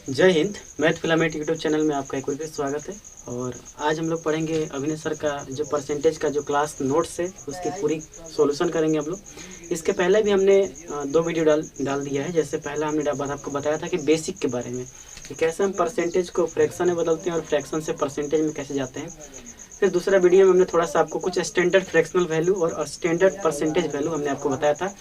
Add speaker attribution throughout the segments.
Speaker 1: जय Hind. Math filament YouTube channel में आपका एक बार फिर स्वागत है। और आज हम लोग पढ़ेंगे अभिनय सर का जो परसेंटेज का जो क्लास नोट्स है उसकी पूरी सॉल्यूशन करेंगे हम लोग। इसके पहले भी हमने दो वीडियो डाल दिया है। जैसे पहला हमने आपको बताया था कि बेसिक के बारे में कि कैसे हम परसेंटेज को फ्रैक्शन में बदलते हैं और फ्रैक्शन से परसेंटेज में कैसे जाते हैं। फिर दूसरा वीडियो में हमने थोड़ा सा आपको कुछ स्टैंडर्ड फ्रैक्शनल वैल्यू और स्टैंडर्ड परसेंटेज वैल्यू हमने आपको बताया था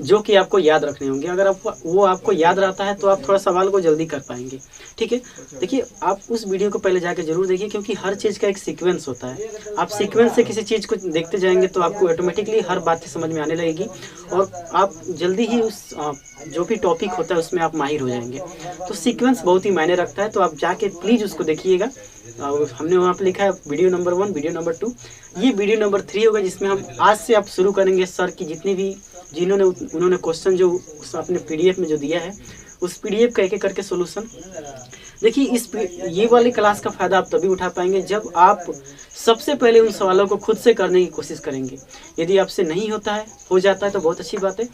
Speaker 1: जो कि आपको याद रखने होंगे। अगर आपको याद रहता है तो आप थोड़ा सवाल को जल्दी कर पाएंगे। ठीक है, देखिए आप उस वीडियो को पहले जाके जरूर देखिए, क्योंकि हर चीज़ का एक सीक्वेंस होता है। आप सीक्वेंस से किसी चीज़ को देखते जाएंगे तो आपको ऑटोमेटिकली हर बात समझ में आने लगेगी और आप जल्दी ही उस जो भी टॉपिक होता है उसमें आप माहिर हो जाएंगे। तो सीक्वेंस बहुत ही मायने रखता है, तो आप जाके प्लीज़ उसको देखिएगा। हमने वहाँ पर लिखा है वीडियो नंबर 1, वीडियो नंबर 2, ये वीडियो नंबर 3 होगा, जिसमें हम आज से आप शुरू करेंगे सर की जितनी भी उन्होंने क्वेश्चन जो अपने पीडीएफ में जो दिया है उस पीडीएफ का एक एक करके सोल्यूशन। देखिए ये वाली क्लास का फ़ायदा आप तभी उठा पाएंगे जब आप सबसे पहले उन सवालों को खुद से करने की कोशिश करेंगे। यदि आपसे नहीं होता है, हो जाता है तो बहुत अच्छी बात है।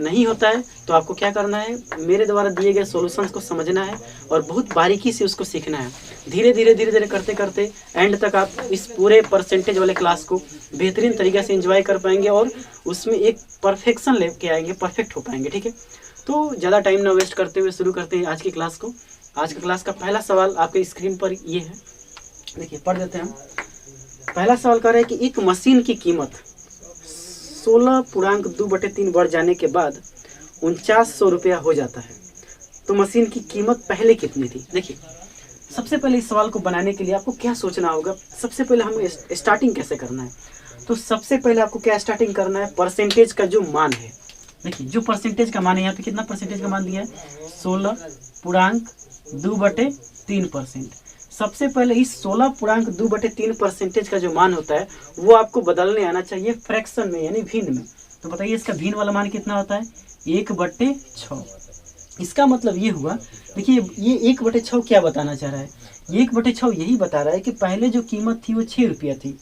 Speaker 1: नहीं होता है तो आपको क्या करना है, मेरे द्वारा दिए गए सॉल्यूशंस को समझना है और बहुत बारीकी से उसको सीखना है। धीरे धीरे करते करते एंड तक आप इस पूरे परसेंटेज वाले क्लास को बेहतरीन तरीके से एंजॉय कर पाएंगे और उसमें एक परफेक्शन लेके आएंगे, परफेक्ट हो पाएंगे। ठीक है, तो ज़्यादा टाइम ना वेस्ट करते हुए शुरू करते हैं आज की क्लास को। आज का क्लास का पहला सवाल आपके स्क्रीन पर ये है, देखिए पढ़ देते हैं हम। पहला सवाल कह रहा है कि एक मशीन की कीमत 16.2/3 बढ़ जाने के बाद 4900 रुपया हो जाता है, तो मशीन की कीमत पहले कितनी थी। देखिए सबसे पहले इस सवाल को बनाने के लिए आपको क्या सोचना होगा, सबसे पहले हमें स्टार्टिंग कैसे करना है। तो सबसे पहले आपको क्या स्टार्टिंग करना है, परसेंटेज का जो मान है। देखिए जो परसेंटेज का मान है, यहाँ पे कितना परसेंटेज का मान दिया है, 16.2/3%। सबसे पहले इस 16.2/3 परसेंटेज का जो मान होता है वो आपको बदलने आना चाहिए फ्रैक्शन में, यानी भिन्न में। तो बताइए इसका भिन्न वाला मान कितना होता है, 1/6। इसका मतलब ये हुआ, देखिए ये 1/6 क्या बताना चाह रहा है, 1/6 यही बता रहा है कि पहले जो कीमत थी वो 6 रुपया थी,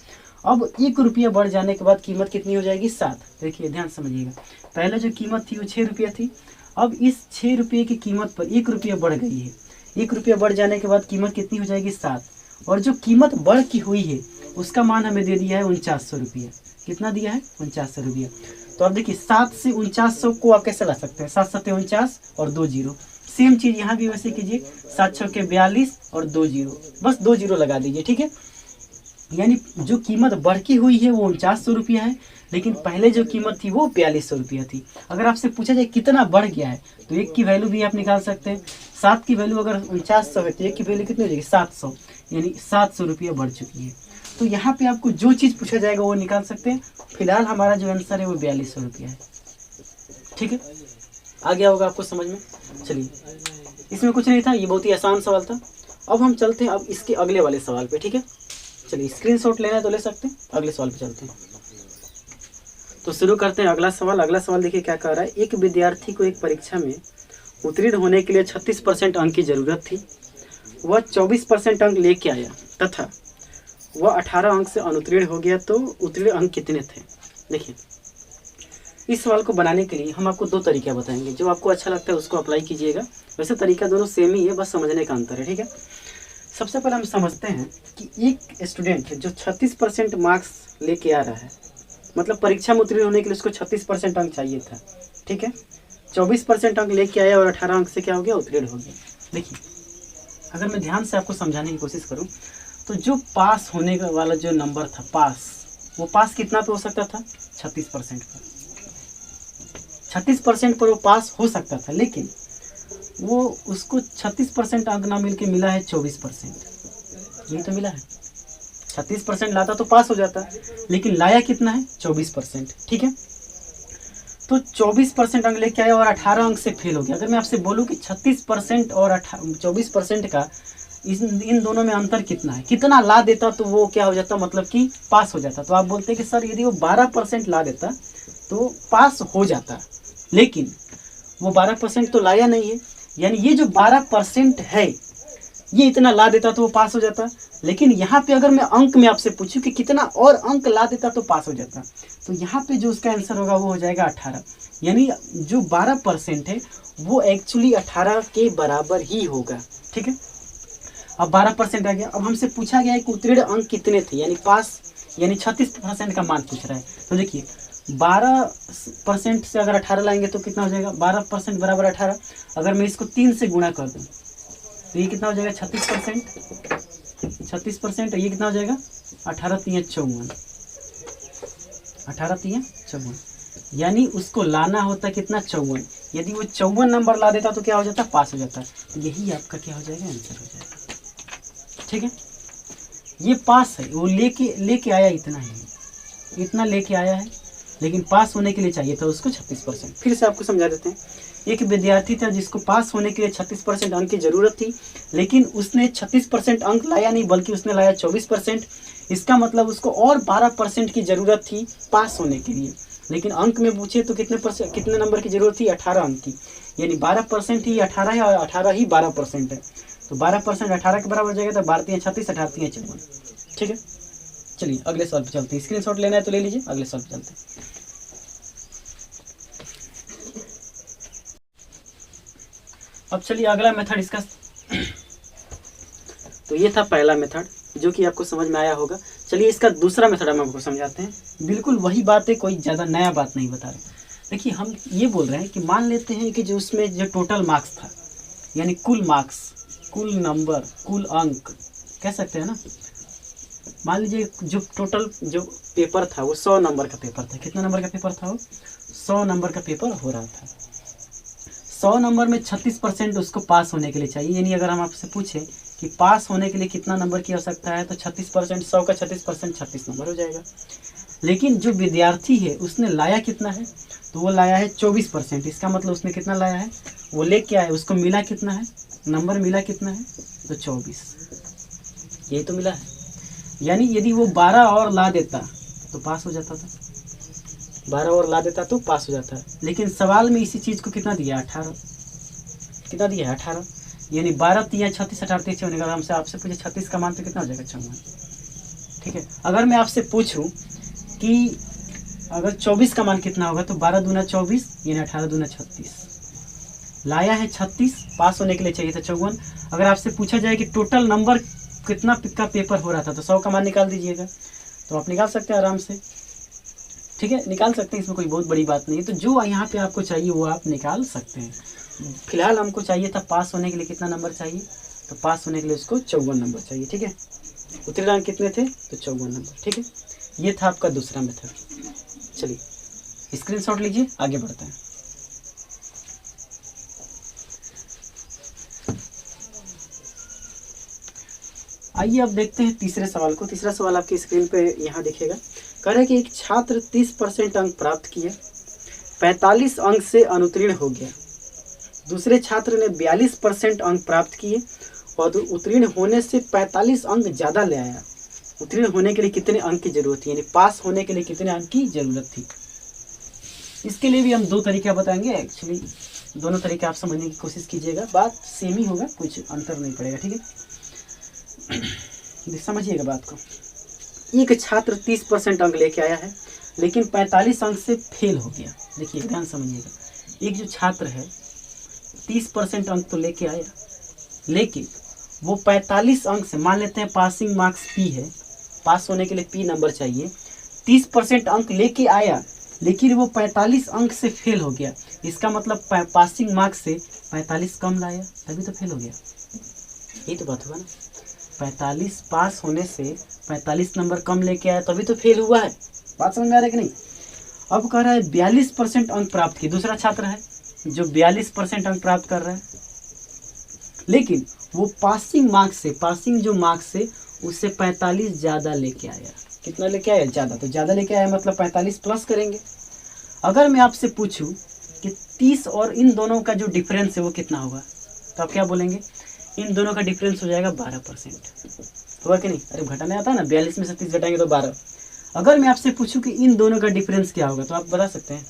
Speaker 1: अब 1 रुपया बढ़ जाने के बाद कीमत कितनी हो जाएगी, 7। देखिए ध्यान समझिएगा, पहले जो कीमत थी वो 6 रुपया थी, अब इस 6 रुपये की कीमत पर 1 रुपया बढ़ गई है। 1 रुपया बढ़ जाने के बाद कीमत कितनी हो जाएगी, 7। और जो कीमत बढ़ की हुई है उसका मान हमें दे दिया है 4900 रुपया। कितना दिया है, 4900 रुपया। तो अब देखिए 7 से 4900 को आप कैसे ला सकते हैं, 7 7 49 और 2 जीरो। सेम चीज़ यहाँ भी वैसे कीजिए, 7 6 42 और 2 जीरो, बस 2 जीरो लगा दीजिए। ठीक है, यानी जो कीमत बढ़ती हुई है वो 4900 रुपया है, लेकिन पहले जो कीमत थी वो 4200 रुपया थी। अगर आपसे पूछा जाए कितना बढ़ गया है तो 1 की वैल्यू भी आप निकाल सकते हैं। 7 की वैल्यू अगर 4900 है तो 1 की वैल्यू कितनी हो जाएगी, 700, यानी 700 रुपया बढ़ चुकी है। तो यहाँ पे आपको जो चीज़ पूछा जाएगा वो निकाल सकते हैं। फिलहाल हमारा जो आंसर है वो 4200 रुपया है। ठीक है, आ गया होगा आपको समझ में। चलिए इसमें कुछ नहीं था, ये बहुत ही आसान सवाल था। अब हम चलते हैं अब इसके अगले वाले सवाल पे। ठीक है, चलिए स्क्रीनशॉट लेना है तो ले सकते हैं, अगले सवाल पे चलते हैं। तो शुरू करते हैं अगला सवाल। अगला सवाल देखिए क्या कह रहा है, एक विद्यार्थी को एक परीक्षा में उत्तीर्ण होने के लिए 36% अंक की जरूरत थी। वह 24% अंक लेके आया तथा वह 18 अंक से अनुत्तीर्ण हो गया, तो उत्तीर्ण अंक कितने थे। देखिए इस सवाल को बनाने के लिए हम आपको दो तरीका बताएंगे, जो आपको अच्छा लगता है उसको अप्लाई कीजिएगा। वैसे तरीका दोनों सेम ही है, बस समझने का अंतर है। ठीक है, सबसे पहले हम समझते हैं कि एक स्टूडेंट जो 36% मार्क्स लेके आ रहा है, मतलब परीक्षा में उत्तीर्ण होने के लिए उसको 36% अंक चाहिए था। ठीक है, 24% अंक लेके आया और 18 अंक से क्या हो गया, उत्तीर्ण हो गया। देखिए अगर मैं ध्यान से आपको समझाने की कोशिश करूं तो जो पास होने का वाला जो नंबर था, वो पास कितना पे हो सकता था, 36% पर। 36% पर वो पास हो सकता था, लेकिन वो उसको 36% अंक ना मिल के मिला है 24%। यही तो मिला है, 36% लाता तो पास हो जाता, लेकिन लाया कितना है, 24%। ठीक है, तो 24% अंक लेके आया और 18 अंक से फेल हो गया। अगर मैं आपसे बोलूं कि 36% और 24% का इन दोनों में अंतर कितना है, कितना ला देता तो वो क्या हो जाता, मतलब कि पास हो जाता। तो आप बोलते हैं कि सर यदि वो 12% ला देता तो पास हो जाता, लेकिन वो 12% तो लाया नहीं है। यानी ये जो 12% है ये इतना ला देता तो वो पास हो जाता। लेकिन यहाँ पे अगर मैं अंक में आपसे पूछूं कि कितना और अंक ला देता तो पास हो जाता, तो यहाँ पे जो उसका आंसर होगा वो हो जाएगा 18। यानी जो 12% है वो एक्चुअली 18 के बराबर ही होगा। ठीक है, अब 12% आ गया। अब हमसे पूछा गया है कि उत्तीर्ण अंक कितने थे, यानी पास, यानी 36% का मान पूछ रहा है। तो देखिए 12% से अगर 18 लाएंगे तो कितना हो जाएगा, 12% बराबर 18। अगर मैं इसको 3 से गुणा कर दूँ तो ये कितना हो जाएगा 36%। ये कितना हो जाएगा 18 3 54, 18 3 54, यानी उसको लाना होता कितना 54। यदि वो 54 नंबर ला देता तो क्या हो जाता, पास हो जाता। तो यही आपका क्या हो जाएगा, आंसर हो जाएगा। ठीक है, ये पास है, वो लेके आया इतना ही, इतना लेके आया है, लेकिन पास होने के लिए चाहिए था उसको 36%। फिर से आपको समझा देते हैं। एक विद्यार्थी था जिसको पास होने के लिए 36% अंक की जरूरत थी, लेकिन उसने 36% अंक लाया नहीं, बल्कि उसने लाया 24%। इसका मतलब उसको और 12% की जरूरत थी पास होने के लिए। लेकिन अंक में पूछे तो कितने नंबर की जरूरत थी, 18 अंक की। यानी 12% ही 18 है और 18 ही 12% है। तो 12% 18 के बराबर हो जाएगा। तो 12 3 36, 18 3 54। ठीक है, चलिए अगले सवाल पे चलते हैं। स्क्रीनशॉट लेना है तो ले लीजिए, अगले सवाल पे चलते हैं। अब चलिए अगला मेथड इसका तो ये था पहला मेथड जो कि आपको समझ में आया होगा। चलिए इसका दूसरा मेथड हम आपको समझाते हैं। बिल्कुल वही बात है, कोई ज़्यादा नया बात नहीं बता रहे। देखिए हम ये बोल रहे हैं कि मान लेते हैं कि जो उसमें जो टोटल मार्क्स था, यानी कुल मार्क्स, कुल नंबर, कुल अंक कह सकते हैं ना। मान लीजिए जो टोटल जो पेपर था वो 100 नंबर का पेपर था। कितना नंबर का पेपर था वो, 100 नंबर का पेपर हो रहा था। 100 नंबर में 36% उसको पास होने के लिए चाहिए। यानी अगर हम आपसे पूछें कि पास होने के लिए कितना नंबर की आवश्यकता है, तो 36%, 100 का 36% 36 नंबर हो जाएगा। लेकिन जो विद्यार्थी है उसने लाया कितना है, तो वो लाया है 24%। इसका मतलब उसने कितना लाया है, वो ले क्या है, उसको मिला कितना है, नंबर मिला कितना है, तो 24, यही तो मिला है। यानी यदि वो 12 और ला देता तो पास हो जाता था, 12 और ला देता तो पास हो जाता है। लेकिन सवाल में इसी चीज़ को कितना दिया, 18। कितना दिया है, 18। यानी 12 3 36, 18 3 54। अगर हमसे आपसे पूछे 36 का मान तो कितना हो जाएगा, 54। ठीक है, अगर मैं आपसे पूछूं कि अगर 24 का मान कितना होगा, तो 12 दूना 24, यानी 18 दूना 36। लाया है 36, पास होने के लिए चाहिए था 54। अगर आपसे पूछा जाए कि टोटल नंबर कितना का पेपर हो रहा था, तो 100 का मान निकाल दीजिएगा। तो आप निकाल सकते हैं आराम से। ठीक है, निकाल सकते हैं, इसमें कोई बहुत बड़ी बात नहीं है। तो जो यहाँ पे आपको चाहिए वो आप निकाल सकते हैं। फिलहाल हमको चाहिए था पास होने के लिए कितना नंबर चाहिए, तो पास होने के लिए उसको 54 नंबर चाहिए। ठीक है, उत्तीर्ण अंक कितने थे, तो 54 नंबर। ठीक है, ये था आपका दूसरा मेथड। चलिए स्क्रीनशॉट लीजिए, आगे बढ़ते हैं। आइए अब देखते हैं तीसरे सवाल को। तीसरा सवाल आपकी स्क्रीन पे यहाँ दिखेगा। कह रहे हैं कि एक छात्र 30% अंक प्राप्त किया, 45 अंक से अनुत्तीर्ण हो गया। दूसरे छात्र ने 42% अंक प्राप्त किए और उत्तीर्ण होने से 45 अंक ज़्यादा ले आया। उत्तीर्ण होने के लिए कितने अंक की जरूरत थी, यानी पास होने के लिए कितने अंक की जरूरत थी। इसके लिए भी हम दो तरीका बताएंगे। एक्चुअली दोनों तरीके आप समझने की कोशिश कीजिएगा, बात सेम ही होगा, कुछ अंतर नहीं पड़ेगा। ठीक है, समझिएगा बात को। एक छात्र 30% अंक लेके आया है, लेकिन 45 अंक से फेल हो गया। देखिए ध्यान समझिएगा, एक जो छात्र है 30% अंक तो लेके आया, लेकिन वो 45 अंक से, मान लेते हैं पासिंग मार्क्स P है, पास होने के लिए P नंबर चाहिए, 30% अंक लेके आया, लेकिन वो 45 अंक से फेल हो गया। इसका मतलब पासिंग मार्क्स से 45 कम लाया, तभी तो फेल हो गया। यही तो बात होगा ना, 45 पास होने से 45 नंबर कम लेके आया तभी तो फेल हुआ है। बात समझ में आ रहा है कि नहीं। अब कह रहा है 42% अंक प्राप्त किए। दूसरा छात्र है जो 42% अंक प्राप्त कर रहा है, लेकिन वो पासिंग मार्क्स से, पासिंग जो मार्क्स से उससे 45 ज़्यादा लेके आया। कितना लेके आया, ज़्यादा। तो ज़्यादा लेके आया मतलब 45 प्लस करेंगे। अगर मैं आपसे पूछूं कि 30 और इन दोनों का जो डिफरेंस है वो कितना होगा, तो आप क्या बोलेंगे, इन दोनों का डिफरेंस हो जाएगा 12%। होगा कि नहीं। अरे घटाने आता है ना, 42 में से 30 घटाएंगे तो 12। अगर मैं आपसे पूछूं कि इन दोनों का डिफरेंस क्या होगा, तो आप बता सकते हैं।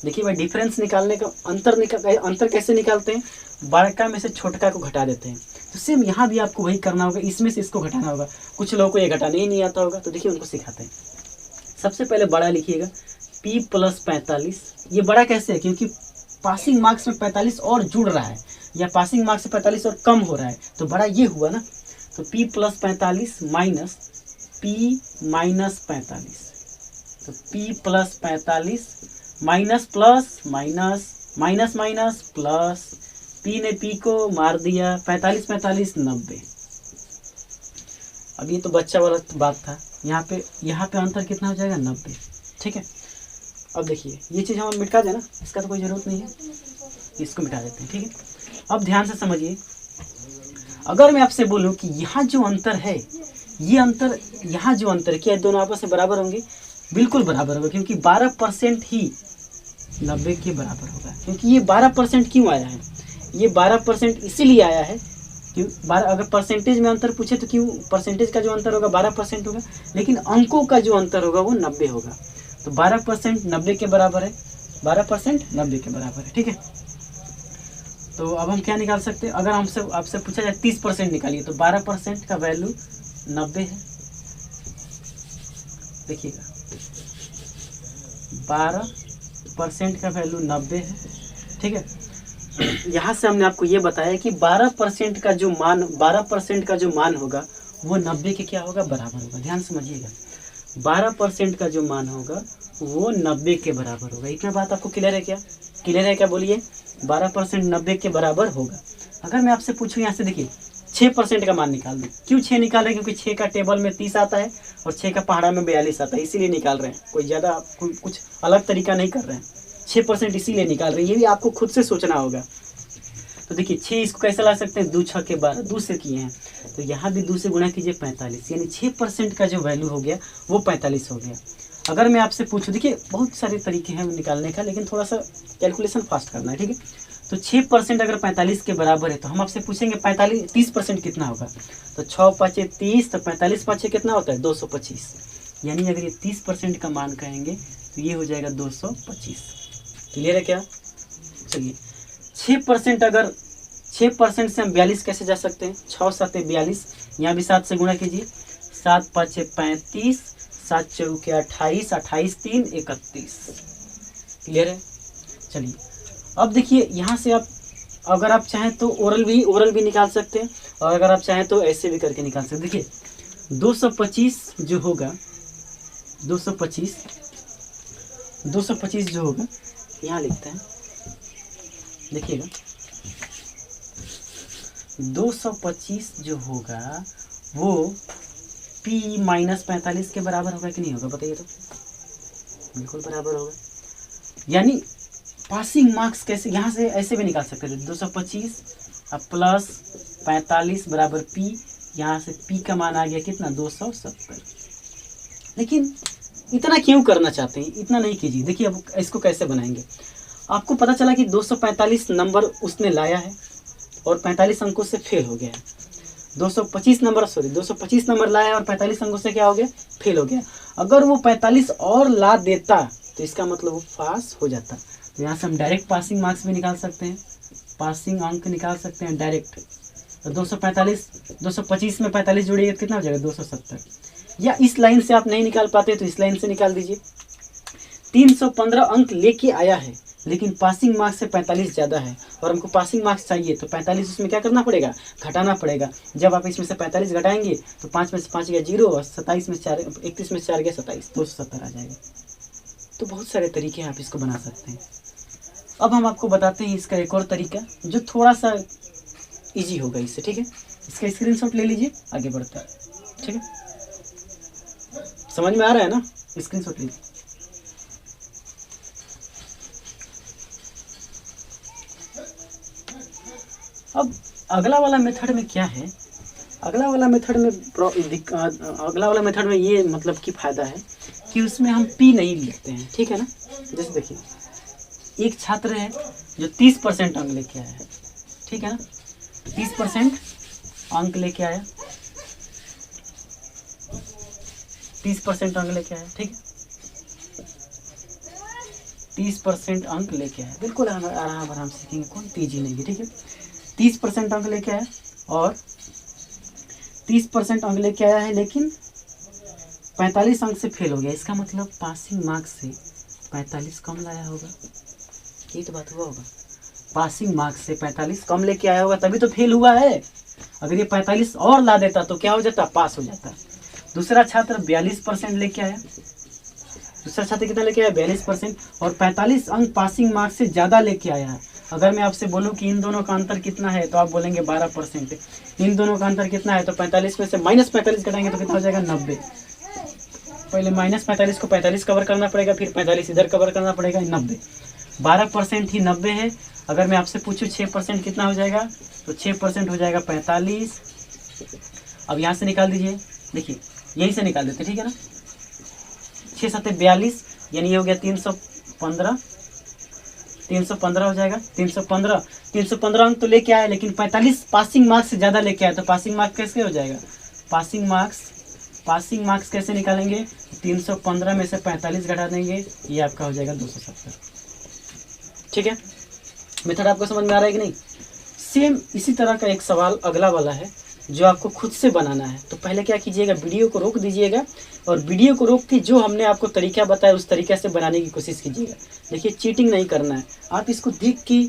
Speaker 1: देखिए भाई, डिफरेंस निकालने का अंतर कैसे निकालते हैं, बड़का में से छोटका को घटा देते हैं। तो सेम यहाँ भी आपको वही करना होगा, इसमें से इसको घटाना होगा। कुछ लोगों को ये घटाने ही नहीं आता होगा, तो देखिए उनको सिखाते हैं। सबसे पहले बड़ा लिखिएगा p + 45। ये बड़ा कैसे है, क्योंकि पासिंग मार्क्स में 45 और जुड़ रहा है, या पासिंग मार्क्स से 45 और कम हो रहा है, तो बड़ा ये हुआ ना। तो p + 45 माइनस p - 45, तो p + 45 minus plus minus minus minus plus, p ने p को मार दिया, 45 45 90। अब ये तो बच्चा वाला बात था, यहाँ पे अंतर कितना हो जाएगा 90। ठीक है, अब देखिए ये चीज़ हम मिटा दें ना, इसका तो कोई ज़रूरत नहीं है, इसको मिटा देते हैं। ठीक है, अब ध्यान से समझिए, अगर मैं आपसे बोलूं कि यहाँ जो अंतर है, ये अंतर, यहाँ जो अंतर है, क्या दोनों आपस में बराबर होंगे? बिल्कुल बराबर होगा, क्योंकि 12% ही 90 के बराबर होगा। क्योंकि ये 12% क्यों आया है? ये 12% इसीलिए आया है क्यों, 12, अगर परसेंटेज में अंतर पूछे तो क्यों परसेंटेज का जो अंतर होगा 12% होगा, लेकिन अंकों का जो अंतर होगा वो 90 होगा। तो 12% 90 के बराबर है, 12% 90 के बराबर है। ठीक है, तो अब हम क्या निकाल सकते हैं? अगर हमसे आपसे पूछा जाए 30% निकालिए, तो 12% का वैल्यू 90 है। देखिएगा 12% का वैल्यू 90 है। ठीक है, यहाँ से हमने आपको ये बताया कि 12% का जो मान, 12% का जो मान होगा वो 90 के क्या होगा? बराबर होगा। ध्यान समझिएगा, 12% का जो मान होगा वो 90 के बराबर होगा। इतना बात आपको क्लियर है क्या? क्लियर है क्या? बोलिए, 12% 90 के बराबर होगा। अगर मैं आपसे पूछूं यहाँ से, देखिए 6% का मान निकाल दें। क्यों 6 निकाल रहे हैं? क्योंकि 6 का टेबल में 30 आता है और 6 का पहाड़ा में 42 आता है, इसीलिए निकाल रहे हैं। कोई ज़्यादा कुछ अलग तरीका नहीं कर रहे हैं, 6% इसीलिए निकाल रहे हैं। ये भी आपको खुद से सोचना होगा। तो देखिए 6, इसको कैसे ला सकते हैं? 2 6 के 12, 2 से किए हैं, तो यहाँ भी 2 से गुणा कीजिए 45, यानी 6% का जो वैल्यू हो गया वो 45 हो गया। अगर मैं आपसे पूछूं, देखिए बहुत सारे तरीके हैं निकालने का, लेकिन थोड़ा सा कैलकुलेशन फास्ट करना है। ठीक है, तो 6% अगर 45 के बराबर है, तो हम आपसे पूछेंगे 30% कितना होगा? तो 6 × 5 = 30, तो 45 × 5 कितना होता है? 225। यानी अगर ये 30% का मान कहेंगे तो ये हो जाएगा 225। क्लियर है क्या? चलिए 6%, अगर 6% से हम 42 कैसे जा सकते हैं? 6 × 7 = 42, यहाँ भी 7 से गुणा कीजिए, 7 × 5 = 35, 7 × 4 = 28, 28 × 3 = 31। क्लियर है? चलिए अब देखिए यहाँ से आप, अगर आप चाहें तो ओरल भी निकाल सकते हैं, और अगर आप चाहें तो ऐसे भी करके निकाल सकते हैं। देखिए 225 जो होगा, 225 जो होगा, यहाँ लिखते हैं, देखिएगा 225 जो होगा वो p - 45 के बराबर होगा कि नहीं होगा? बताइए तो। बिल्कुल बराबर होगा। यानी पासिंग मार्क्स कैसे, यहाँ से ऐसे भी निकाल सकते हैं, 225 अब प्लस 45 बराबर p, यहाँ से p का मान आ गया कितना? 270। लेकिन इतना क्यों करना चाहते हैं? इतना नहीं कीजिए। देखिए अब इसको कैसे बनाएंगे? आपको पता चला कि 245 नंबर उसने लाया है और 45 अंकों से फेल हो गया है। 225 नंबर लाया और 45 अंकों से क्या हो गया? फेल हो गया। अगर वो 45 और ला देता तो इसका मतलब वो पास हो जाता। तो यहाँ से हम डायरेक्ट पासिंग मार्क्स भी निकाल सकते हैं, पासिंग अंक निकाल सकते हैं डायरेक्ट। तो 225 में 45 जोड़िएगा कितना हो जाएगा? 270। या इस लाइन से आप नहीं निकाल पाते तो इस लाइन से निकाल दीजिए। 315 अंक लेके आया है, लेकिन पासिंग मार्क्स से 45 ज़्यादा है और हमको पासिंग मार्क्स चाहिए, तो 45 उसमें क्या करना पड़ेगा? घटाना पड़ेगा। जब आप इसमें से 45 घटाएंगे तो 5 में से 5 गया 0 और 27 में 4, 31 में 4 गया 27, 270 आ जाएगा। तो बहुत सारे तरीके हैं, आप इसको बना सकते हैं। अब हम आपको बताते हैं इसका एक और तरीका जो थोड़ा सा इजी होगा इससे। ठीक है, इसका स्क्रीनशॉट ले लीजिए, आगे बढ़ते हैं। ठीक है, समझ में आ रहा है ना? स्क्रीनशॉट लीजिए। अब अगला वाला मेथड में क्या है? अगला वाला मेथड में ये मतलब कि फ़ायदा है कि उसमें हम p नहीं लिखते हैं। ठीक है ना? जैसे देखिए एक छात्र है जो 30% अंक लेके आया है। ठीक है ना? 30% अंक लेके आया, 30% अंक लेके आया। ठीक है, 30% अंक लेके आया। बिल्कुल आराम सीखेंगे, कोई तेजी नहीं है। ठीक है, 30% अंक लेके आया और 30% अंक लेके आया है, लेकिन 45 अंक से फेल हो गया। इसका मतलब पासिंग मार्क्स से 45 कम लाया होगा। ये तो बात हुआ होगा, पासिंग मार्क्स से 45 कम लेके आया होगा, तभी तो फेल हुआ है। अगर ये 45 और ला देता तो क्या हो जाता, पास हो जाता। दूसरा छात्र 42% लेके आया। दूसरा छात्र कितना लेके आया, 42%, और 45 अंक पासिंग मार्क्स से ज़्यादा लेके आया है। अगर मैं आपसे बोलूं कि इन दोनों का अंतर कितना है, तो आप बोलेंगे 12%। इन दोनों का अंतर कितना है, तो 45 में से -45 घटाएंगे तो कितना हो जाएगा, 90। पहले -45 को 45 कवर करना पड़ेगा, फिर 45 इधर कवर करना पड़ेगा, 90। 12% ही 90 है। अगर मैं आपसे पूछूं 6% कितना हो जाएगा, तो 6% हो जाएगा 45। अब यहाँ से निकाल दीजिए, देखिए यहीं से निकाल देते, ठीक है ना। 6 7 42, यानी ये हो गया 315। 315 हो जाएगा, 315 अंक तो लेके आया, लेकिन 45 पासिंग मार्क्स से ज़्यादा लेके आया, तो पासिंग मार्क्स कैसे हो जाएगा, पासिंग मार्क्स कैसे निकालेंगे, 315 में से 45 घटा देंगे, ये आपका हो जाएगा 270। ठीक है, मेथड आपको समझ में आ रहा है कि नहीं। सेम इसी तरह का एक सवाल अगला वाला है जो आपको खुद से बनाना है। तो पहले क्या कीजिएगा, वीडियो को रोक दीजिएगा और वीडियो को रोक के जो हमने आपको तरीका बताया उस तरीके से बनाने की कोशिश कीजिएगा। देखिए चीटिंग नहीं करना है, आप इसको देख के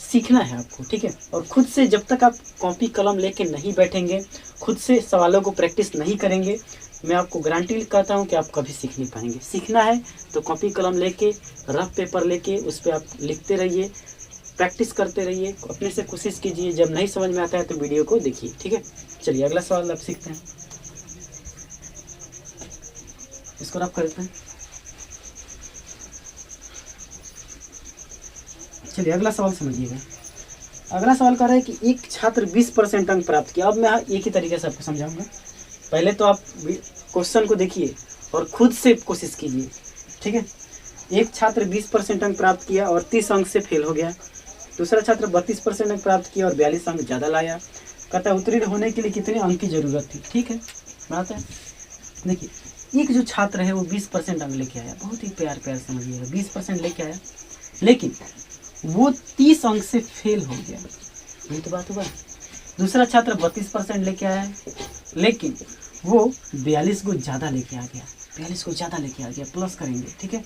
Speaker 1: सीखना है आपको, ठीक है। और खुद से जब तक आप कॉपी कलम लेके नहीं बैठेंगे, खुद से सवालों को प्रैक्टिस नहीं करेंगे, मैं आपको गारंटी करता हूँ कि आप कभी सीख नहीं पाएंगे। सीखना है तो कॉपी कलम लेके, रफ पेपर लेके उस पर आप लिखते रहिए, प्रैक्टिस करते रहिए, अपने से कोशिश कीजिए। जब नहीं समझ में आता है तो वीडियो को देखिए, ठीक है। चलिए अगला सवाल आप सीखते हैं, इसको रफ करते हैं। चलिए अगला सवाल समझिएगा। अगला सवाल कह रहा है कि एक छात्र 20% अंक प्राप्त किया। अब मैं एक ही तरीके से आपको समझाऊंगा। पहले तो आप क्वेश्चन को देखिए और खुद से कोशिश कीजिए, ठीक है। एक छात्र 20% अंक प्राप्त किया और 30 अंक से फेल हो गया। दूसरा छात्र 32% अंक प्राप्त किया और 42 अंक ज़्यादा लाया। कहता है उत्तीर्ण होने के लिए कितने अंक की जरूरत थी। ठीक है, बात है। देखिए एक जो छात्र है वो 20% अंक लेके आया, बहुत ही प्यार समझिएगा, 20% लेके आया, लेकिन वो 30 अंक से फेल हो गया। ये तो बात हुआ। दूसरा छात्र 32% लेके आया है, लेकिन वो 42 को ज़्यादा लेके आ गया, 42 को ज़्यादा लेके आ गया, प्लस करेंगे, ठीक है।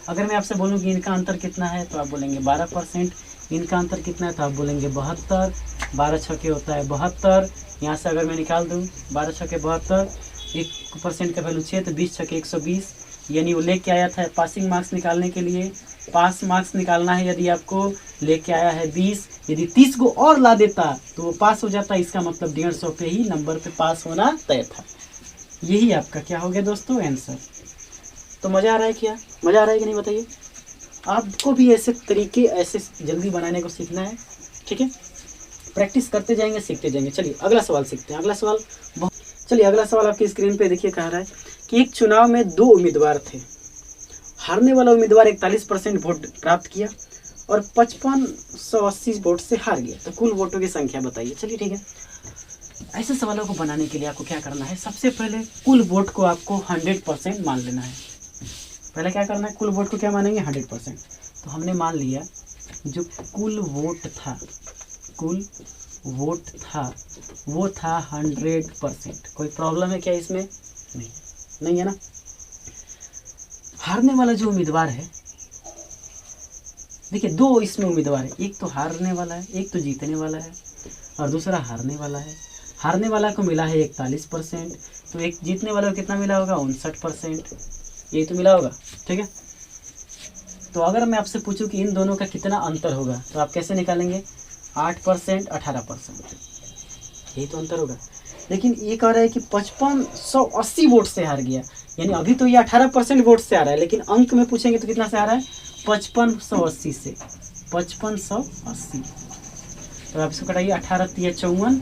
Speaker 1: अगर मैं आपसे बोलूँ कि इनका अंतर कितना है तो आप बोलेंगे 12%, इनका अंतर कितना है तो आप बोलेंगे 72, 12 छक्के होता है 72। यहाँ से अगर मैं निकाल दूँ 12 छक्के 72, 1% का वैल्यू 6 तो 20 छक्के 120, यानी वो लेके आया था पासिंग मार्क्स निकालने के लिए। पास मार्क्स निकालना है यदि आपको, लेके आया है 20, यदि 30 को और ला देता तो वो पास हो जाता। इसका मतलब 150 पे ही नंबर पे पास होना तय था। यही आपका क्या हो गया दोस्तों, आंसर। तो मज़ा आ रहा है क्या, मज़ा आ रहा है कि नहीं बताइए। आपको भी ऐसे तरीके ऐसे जल्दी बनाने को सीखना है, ठीक है। प्रैक्टिस करते जाएंगे, सीखते जाएंगे। चलिए अगला सवाल सीखते हैं। अगला सवाल चलिए अगला सवाल आपकी स्क्रीन पे देखिए, कह रहा है कि एक चुनाव में 2 उम्मीदवार थे। हारने वाला उम्मीदवार 41% वोट प्राप्त किया और 5580 वोट से हार गया। तो कुल वोटों की संख्या बताइए। चलिए ठीक है, ऐसे सवालों को बनाने के लिए आपको क्या करना है, सबसे पहले कुल वोट को आपको 100% मान लेना है। पहले क्या करना है, कुल वोट को क्या मानेंगे, 100%। तो हमने मान लिया जो कुल वोट था, कुल वोट था वो था 100%। कोई प्रॉब्लम है क्या इसमें, नहीं, नहीं है ना। हारने वाला जो उम्मीदवार है, देखिए 2 इसमें उम्मीदवार है, एक तो हारने वाला है, एक तो जीतने वाला है, और दूसरा हारने वाला है। हारने वाला को मिला है 41%, तो एक जीतने वाला को कितना मिला होगा, 59%। यही तो मिला होगा, ठीक है। तो अगर मैं आपसे पूछूं कि इन दोनों का कितना अंतर होगा तो आप कैसे निकालेंगे, 8%, 18%, यही तो अंतर होगा। लेकिन ये कह रहा है कि 5580 वोट से हार गया, यानी अभी तो ये 18% वोट से आ रहा है, लेकिन अंक में पूछेंगे तो कितना से आ रहा है, 5580 से, 5580। तो आप इसको कटाइए, 18 तिया 54,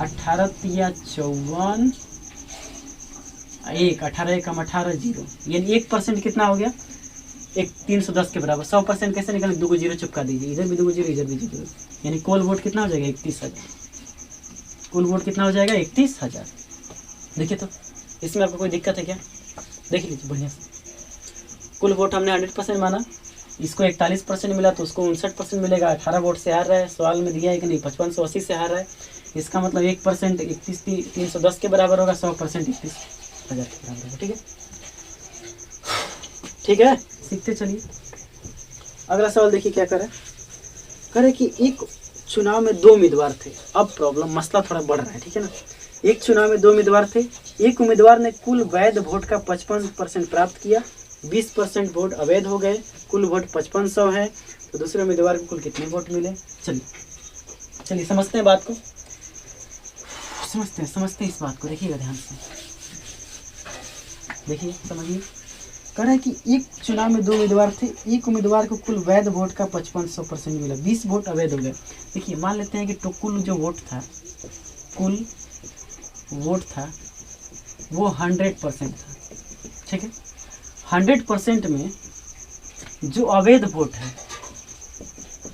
Speaker 1: 18 तिया 54, 1, 18 कम 18 0, यानी 1% कितना हो गया, 310 के बराबर। 100% कैसे निकालें, 2 को 0 चिपका दीजिए, इधर भी 2 को 0, इधर भी 0, यानी कुल वोट कितना हो जाएगा, 31,000। कुल वोट कितना हो जाएगा, 31,000। देखिए तो इसमें आपको कोई दिक्कत है क्या, देख लीजिए बढ़िया से। कुल वोट हमने 100% माना, इसको 41% मिला तो उसको 59% मिलेगा। 18 वोट से हार रहा है, सवाल में दिया है कि नहीं 5580 से हार रहा है। इसका मतलब 1% 31,310 के बराबर होगा, 100% 31,000 के बराबर होगा। ठीक है, ठीक है, सीखते चलिए। अगला सवाल देखिए क्या करे, करे कि एक चुनाव में 2 उम्मीदवार थे। अब प्रॉब्लम मसला थोड़ा बढ़ रहा है, ठीक है ना। एक चुनाव में 2 उम्मीदवार थे, एक उम्मीदवार ने कुल वैध वोट का 55% प्राप्त किया, 20% वोट अवैध हो गए, कुल वोट 5500 है, तो दूसरे उम्मीदवार को कुल कितने वोट मिले। चलिए समझते हैं बात को, समझते हैं इस बात को, देखिएगा ध्यान से, देखिए समझिए। कह रहा है कि एक चुनाव में 2 उम्मीदवार थे, एक उम्मीदवार को कुल वैध वोट का 55% मिला, 20 वोट अवैध हो गए। देखिए मान लेते हैं कि तो कुल जो वोट था, कुल वोट था वो 100% था, ठीक है। 100% में जो अवैध वोट है,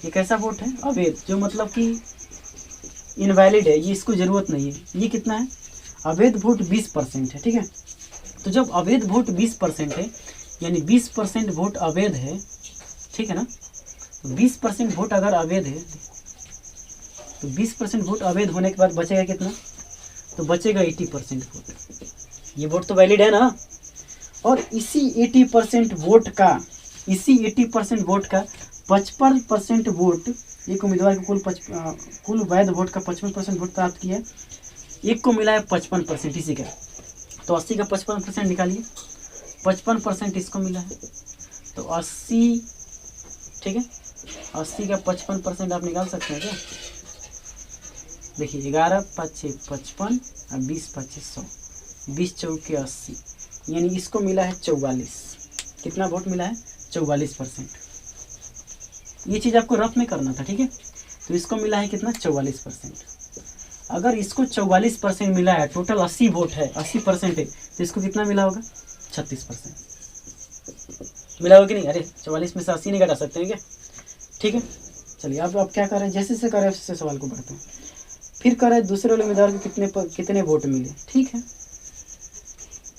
Speaker 1: ये कैसा वोट है, अवैध, जो मतलब कि इनवैलिड है, ये इसको जरूरत नहीं है, ये कितना है, अवैध वोट 20% है, ठीक है। तो जब अवैध वोट 20% है, यानी 20% वोट अवैध है, ठीक है ना। तो 20% वोट अगर अवैध है, तो 20% वोट अवैध होने के बाद बचेगा कितना, तो बचेगा 80% वोट। ये वोट तो वैलिड है ना। और इसी 80% वोट का, इसी 80% वोट का 55% वोट, एक उम्मीदवार को कुल वैध वोट का 55% वोट प्राप्त किया, एक को मिला है 55% इसी का, तो 80 का 55% निकालिए, 55% इसको मिला है, तो 80, ठीक है, 80 का 55% आप निकाल सकते हैं क्या। देखिए 11 5 55 और 20 5 100, 20 चौके 80, यानी इसको मिला है 44। कितना वोट मिला है, 44%। ये चीज़ आपको रफ में करना था, ठीक है। तो इसको मिला है कितना, 44%। अगर इसको 44% मिला है, टोटल 80 वोट है, 80% है, तो इसको कितना मिला होगा, 36% मिला होगा कि नहीं। अरे 44 में से 80 नहीं घटा सकते हैं क्या, ठीक है। चलिए अब क्या कर रहे हैं, जैसे से कर रहे हैं उससे सवाल को बढ़ते हैं। फिर कह रहे हैं दूसरे वाले उम्मीदवार को कितने वोट मिले, ठीक है।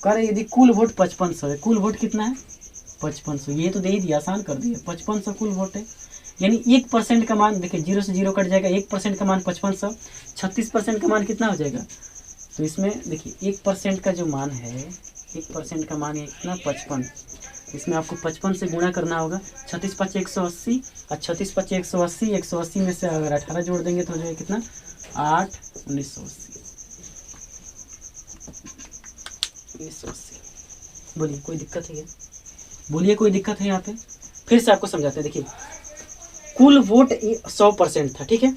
Speaker 1: कह रहे यदि कुल वोट 5500 है, कुल वोट कितना है 5500, ये तो दे ही दिया, आसान कर दिया, 5500 कुल वोट है, यानी 1% का मान, देखिए 0 से 0 कट जाएगा, 1% का मान 5500, 36% का मान कितना हो जाएगा। तो इसमें देखिए 1% का जो मान है, 1% का मान है कितना, 55, इसमें आपको 55 से गुणा करना होगा, 36 5 180, और 36 5 180, 180 में से अगर 18 जोड़ देंगे तो हो जाएगा कितना, 8 1980, 1980। बोलिए कोई दिक्कत है क्या, बोलिए कोई दिक्कत है यहाँ पे। फिर से आपको समझाते हैं, देखिए कुल वोट 100% था, ठीक है,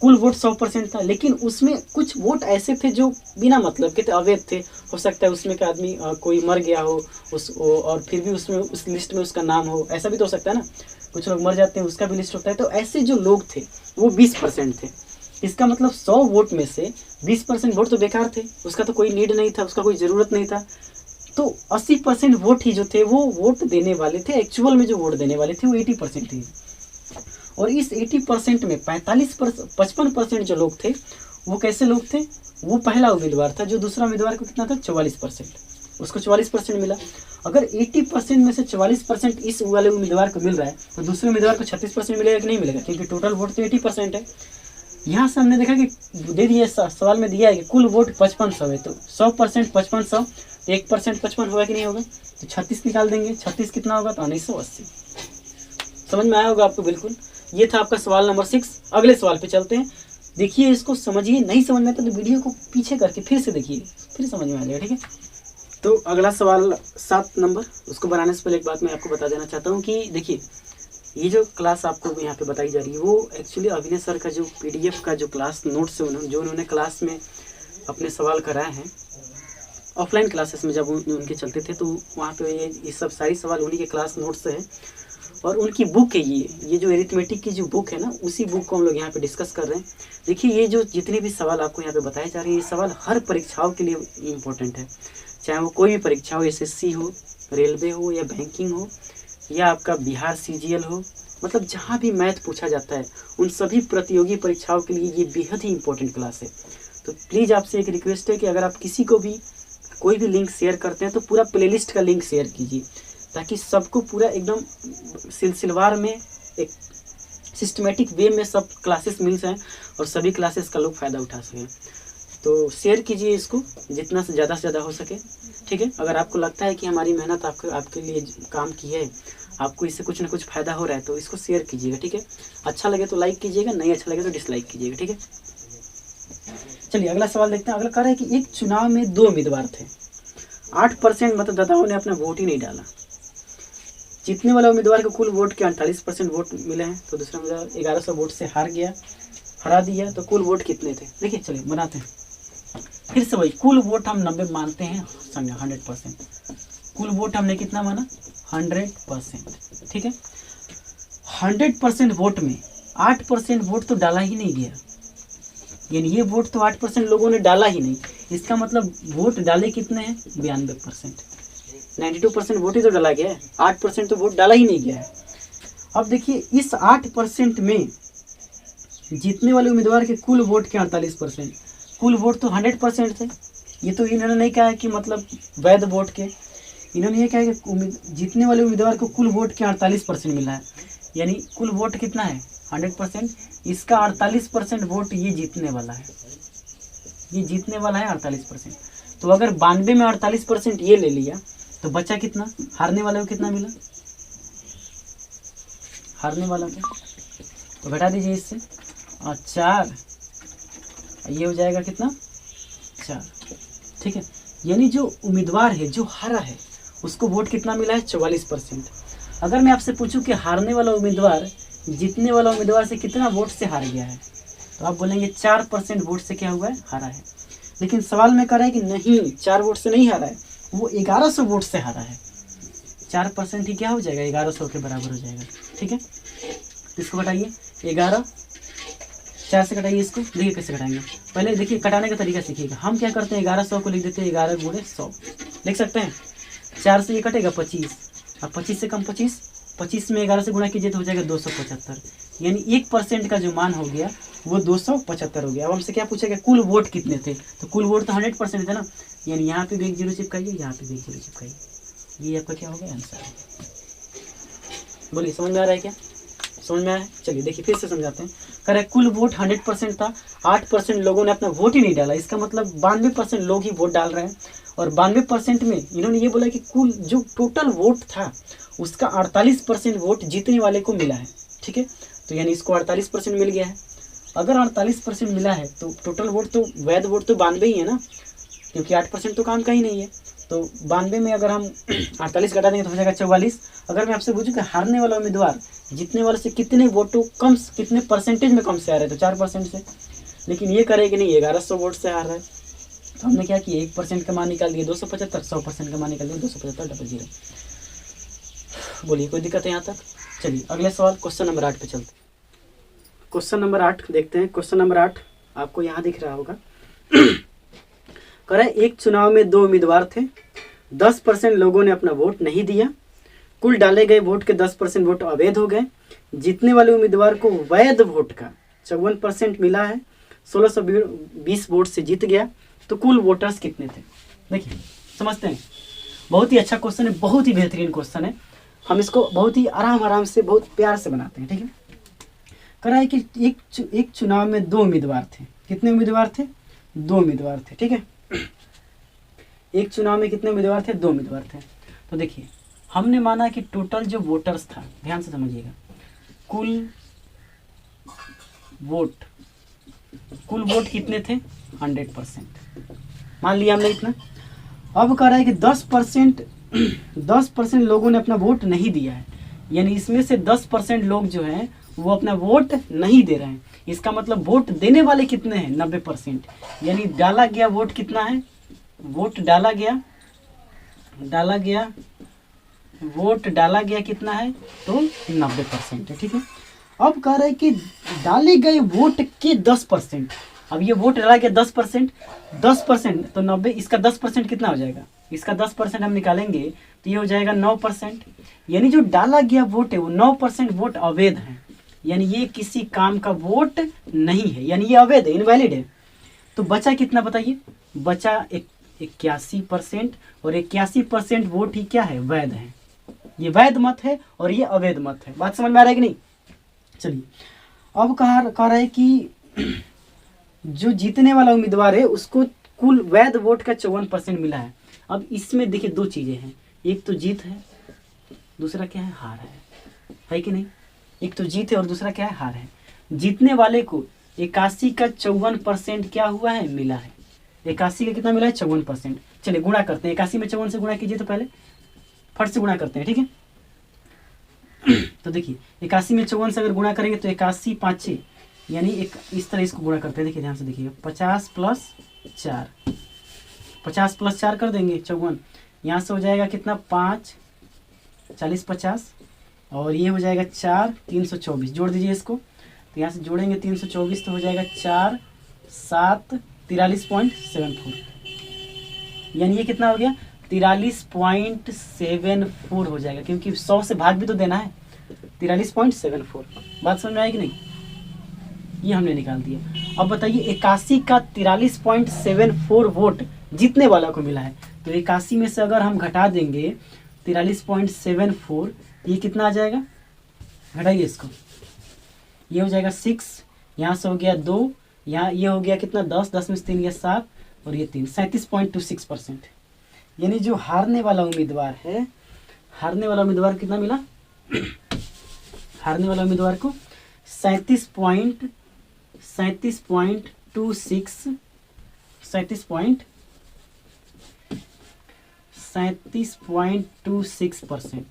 Speaker 1: कुल वोट 100% था, लेकिन उसमें कुछ वोट ऐसे थे जो बिना मतलब के थे, अवैध थे। हो सकता है उसमें का आदमी कोई मर गया हो और फिर भी उसमें उस लिस्ट में उसका नाम हो, ऐसा भी तो हो सकता है ना, कुछ लोग मर जाते हैं उसका भी लिस्ट होता है। तो ऐसे जो लोग थे वो 20% थे। इसका मतलब 100 वोट में से 20% वोट तो बेकार थे, उसका तो कोई नीड नहीं था, उसका कोई ज़रूरत नहीं था। तो 80% वोट ही जो थे वो वोट देने वाले थे, एक्चुअल में जो वोट देने वाले थे वो 80% थे। और इस 80% में 55% जो लोग थे वो कैसे लोग थे, वो पहला उम्मीदवार था, जो दूसरा उम्मीदवार को कितना था 44%, उसको 44% मिला। अगर 80% में से 44% इस वाले उम्मीदवार को मिल रहा है, तो दूसरे उम्मीदवार को 36% मिलेगा कि नहीं मिलेगा, क्योंकि टोटल वोट तो 80% है। यहाँ से हमने देखा कि दे दिया, सवाल में दिया है कि कुल वोट 5500 है, तो 100% 5500, 1% 55 होगा कि नहीं होगा, तो 36 निकाल देंगे, 36 कितना होगा, तो 1980। समझ में आया होगा आपको, बिल्कुल। ये था आपका सवाल नंबर 6। अगले सवाल पे चलते हैं, देखिए इसको समझिए, नहीं समझ में आता तो वीडियो को पीछे करके फिर से देखिए, फिर समझ में आ जाएगा, ठीक है। तो अगला सवाल 7 नंबर, उसको बनाने से पहले एक बात मैं आपको बता देना चाहता हूँ कि देखिए ये जो क्लास आपको यहाँ पे बताई जा रही है वो एक्चुअली अभिनय सर का जो PDF का जो क्लास नोट्स है, उन्होंने क्लास में अपने सवाल कराए हैं ऑफलाइन क्लासेस में, जब उनके चलते थे, तो वहाँ पे ये सब सारी सवाल उन्हीं के क्लास नोट्स से है। और उनकी बुक है ये जो एरिथमेटिक की जो बुक है ना, उसी बुक को हम लोग यहाँ पे डिस्कस कर रहे हैं। देखिए ये जो जितने भी सवाल आपको यहाँ पे बताए जा रहे हैं, ये सवाल हर परीक्षाओं के लिए इम्पोर्टेंट है, चाहे वो कोई भी परीक्षा हो, SSC हो, रेलवे हो, या बैंकिंग हो, या आपका बिहार CGL हो, मतलब जहाँ भी मैथ पूछा जाता है उन सभी प्रतियोगी परीक्षाओं के लिए ये बेहद ही इम्पोर्टेंट क्लास है। तो प्लीज़ आपसे एक रिक्वेस्ट है कि अगर आप किसी को भी कोई भी लिंक शेयर करते हैं तो पूरा प्लेलिस्ट का लिंक शेयर कीजिए, ताकि सबको पूरा एकदम सिलसिलेवार में एक सिस्टमेटिक वे में सब क्लासेस मिल जाएँ और सभी क्लासेस का लोग फ़ायदा उठा सकें। तो शेयर कीजिए इसको जितना से ज़्यादा हो सके, ठीक है। अगर आपको लगता है कि हमारी मेहनत आपके लिए काम की है, आपको इससे कुछ ना कुछ फ़ायदा हो रहा है, तो इसको शेयर कीजिएगा, ठीक है। अच्छा लगे तो लाइक कीजिएगा, नहीं अच्छा लगे तो डिसलाइक कीजिएगा, ठीक है। चलिए अगला सवाल देखते हैं। अगला कह रहा है कि एक चुनाव में 2 उम्मीदवार थे, 8% मतदाताओं ने अपना वोट ही नहीं डाला। जीतने वाला उम्मीदवार को कुल वोट के 48% वोट मिले हैं, तो दूसरा उम्मीदवार 1100 वोट से हरा दिया। तो कुल वोट कितने थे? देखिए चलिए बनाते हैं फिर से वही। कुल वोट हम 90 मानते हैं, संज्ञा 100%। कुल वोट हमने कितना माना? 100%, ठीक है। 100% वोट में 8% वोट तो डाला ही नहीं गया, यानी ये वोट तो 8% लोगों ने डाला ही नहीं। इसका मतलब वोट डाले कितने हैं? 92%। 92% वोट ही तो डाला गया है, 8% तो वोट डाला ही नहीं गया है। अब देखिए इस 8% में जीतने वाले उम्मीदवार के कुल वोट के 48%, कुल वोट तो 100% थे। ये तो इन्होंने नहीं कहा है कि मतलब वैध वोट के, इन्होंने ये कहा है कि जीतने वाले उम्मीदवार को कुल वोट के 48% मिला है, यानी कुल वोट कितना है? 100%। इसका 48% वोट ये जीतने वाला है, ये जीतने वाला है 48%। तो अगर 92 में 48% ये ले लिया तो बचा कितना? हारने वाले को कितना मिला? हारने वाला को तो घटा दीजिए इससे 4, ये हो जाएगा कितना? 4, ठीक है। यानी जो उम्मीदवार है जो हारा है उसको वोट कितना मिला है? 44%। अगर मैं आपसे पूछूं कि हारने वाला उम्मीदवार जीतने वाला उम्मीदवार से कितना वोट से हार गया है, तो आप बोलेंगे 4% वोट से क्या हुआ है? हारा है। लेकिन सवाल में कह रहा है कि नहीं, 4 वोट से नहीं हारा है, वो 1100 वोट से हारा है। 4% ही क्या हो जाएगा? 1100 के बराबर हो जाएगा, ठीक है। इसको घटाइए, 11 4 से घटाइए इसको। देखिए कैसे घटाएंगे, पहले देखिए कटाने का तरीका सीखिएगा। हम क्या करते हैं, 1100 को लिख देते हैं 11 गुणे 100, लिख सकते हैं। 4 से ये कटेगा 25, अब 25 से कम 25, 25 में 11 से गुणा कीजिए तो हो जाएगा 275, यानी 1% का जो मान हो गया वो 275 हो गया। अब हमसे क्या पूछेगा? कुल वोट कितने थे? तो कुल वोट तो 100% थे ना, यानी यहाँ पे भी एक 0 चिपकाइए, यहाँ पे भी एक 0 चिपकाइए, ये आपका क्या हो गया? आंसर। बोलिए समझ में आ रहा है क्या? समझ में आया है? चलिए देखिए फिर से समझाते हैं। कह रहे कुल वोट 100% था, 8% लोगों ने अपना वोट ही नहीं डाला। इसका मतलब 92% लोग ही वोट डाल रहे हैं, और 92% में इन्होंने ये बोला कि कुल जो टोटल वोट था उसका 48% वोट जीतने वाले को मिला है, ठीक है। तो यानी इसको 48% मिल गया है। अगर 48% मिला है तो टोटल वोट तो वैध वोट तो 92 ही है ना, क्योंकि 8% तो काम का ही नहीं है। तो 92 में अगर हम 48 घटा देंगे तो हो जाएगा 44। अगर मैं आपसे पूछूं कि हारने वाला उम्मीदवार जीतने वाले से कितने वोटों कम, कितने परसेंटेज में कम से आ रहे, तो 4% से। लेकिन ये करे कि नहीं, 1100 वोट से हार रहा है, तो हमने क्या किया? 1% का मान निकाल दिया 275, 100% का मान निकाल दिया 275 00। बोलिए कोई दिक्कत है यहाँ तक? चलिए अगले सवाल क्वेश्चन नंबर 8 पे चलते हैं। क्वेश्चन नंबर 8 देखते हैं। क्वेश्चन नंबर 8 आपको यहाँ दिख रहा होगा। कह रहा है एक चुनाव में 2 उम्मीदवार थे, 10% लोगों ने अपना वोट नहीं दिया, कुल डाले गए वोट के 10% वोट अवैध हो गए। जीतने वाले उम्मीदवार को वैध वोट का 54% मिला है, 1620 वोट से जीत गया। तो कुल वोटर्स कितने थे? देखिए समझते हैं, बहुत ही अच्छा क्वेश्चन है, बहुत ही बेहतरीन क्वेश्चन है। हम इसको बहुत ही आराम से बहुत प्यार से बनाते हैं, ठीक है। कह रहा है कि एक चुनाव में 2 उम्मीदवार थे। कितने उम्मीदवार थे? 2 उम्मीदवार थे, ठीक है। एक चुनाव में कितने उम्मीदवार थे? 2 उम्मीदवार थे। तो देखिए हमने माना कि टोटल जो वोटर्स था, ध्यान से समझिएगा, कुल वोट कितने थे? 100%। मान लिया हमने इतना। अब कह रहा है कि 10% लोगों ने अपना वोट नहीं दिया है, यानी इसमें से 10% लोग जो हैं वो अपना वोट नहीं दे रहे हैं। इसका मतलब वोट देने वाले कितने हैं? 90%। यानी डाला गया वोट कितना है? वोट डाला गया कितना है? तो 90% है, ठीक है। अब कह रहे हैं कि डाले गए वोट के 10%। अब ये वोट डाला गया 10%, 10% तो 90, इसका 10% कितना हो जाएगा? इसका 10% हम निकालेंगे तो ये हो जाएगा 9%। यानी जो डाला गया वोट है वो 9% वोट अवैध है, यानी ये किसी काम का वोट नहीं है, यानी ये अवैध है, इनवैलिड है। तो बचा कितना बताइए? बचा 81%, और 81% वोट ही क्या है? वैध है। ये वैध मत है और ये अवैध मत है। बात समझ में आ रहा है कि नहीं? चलिए अब कह रहा है कि जो जीतने वाला उम्मीदवार है उसको कुल वैध वोट का 54% मिला है। अब इसमें देखिए दो चीजें हैं, एक तो जीत है, दूसरा क्या है, हार है कि नहीं? एक तो जीत है और दूसरा क्या है, हार है। जीतने वाले को 81 का 54% क्या हुआ है, मिला है। 81 का कितना मिला है, 54%। चलिए गुणा करते हैं, 81 में 54 से गुणा कीजिए, तो पहले फट से गुणा करते हैं, ठीक है। तो देखिए 81 में 54 से अगर गुणा करेंगे तो 81 5 यानी एक इस तरह इसको गुणा करते हैं। देखिए ध्यान से देखिए, 50 + 4, 50 + 4 कर देंगे 54, यहाँ से हो जाएगा कितना 5 40 50 और ये हो जाएगा 4 324, जोड़ दीजिए इसको, तो यहाँ से जोड़ेंगे 324 तो हो जाएगा 4 7 43.74, यानी ये कितना हो गया 43.74 हो जाएगा, क्योंकि 100 से भाग भी तो देना है। 43.74, बात समझ में आएगी नहीं? ये हमने निकाल दिया। अब बताइए 81 का 43.74 वोट जीतने वाला को मिला है, तो 81 में से अगर हम घटा देंगे 43.74, ये कितना आ जाएगा, घटाइए इसको, ये हो जाएगा 6, यहाँ से हो गया 2, यहाँ ये हो गया कितना 10, 10 में से 3 गया 7 और ये 3, 37.26%। यानी जो हारने वाला उम्मीदवार है, हारने वाला उम्मीदवार कितना मिला, हारने वाला उम्मीदवार को 37.26%,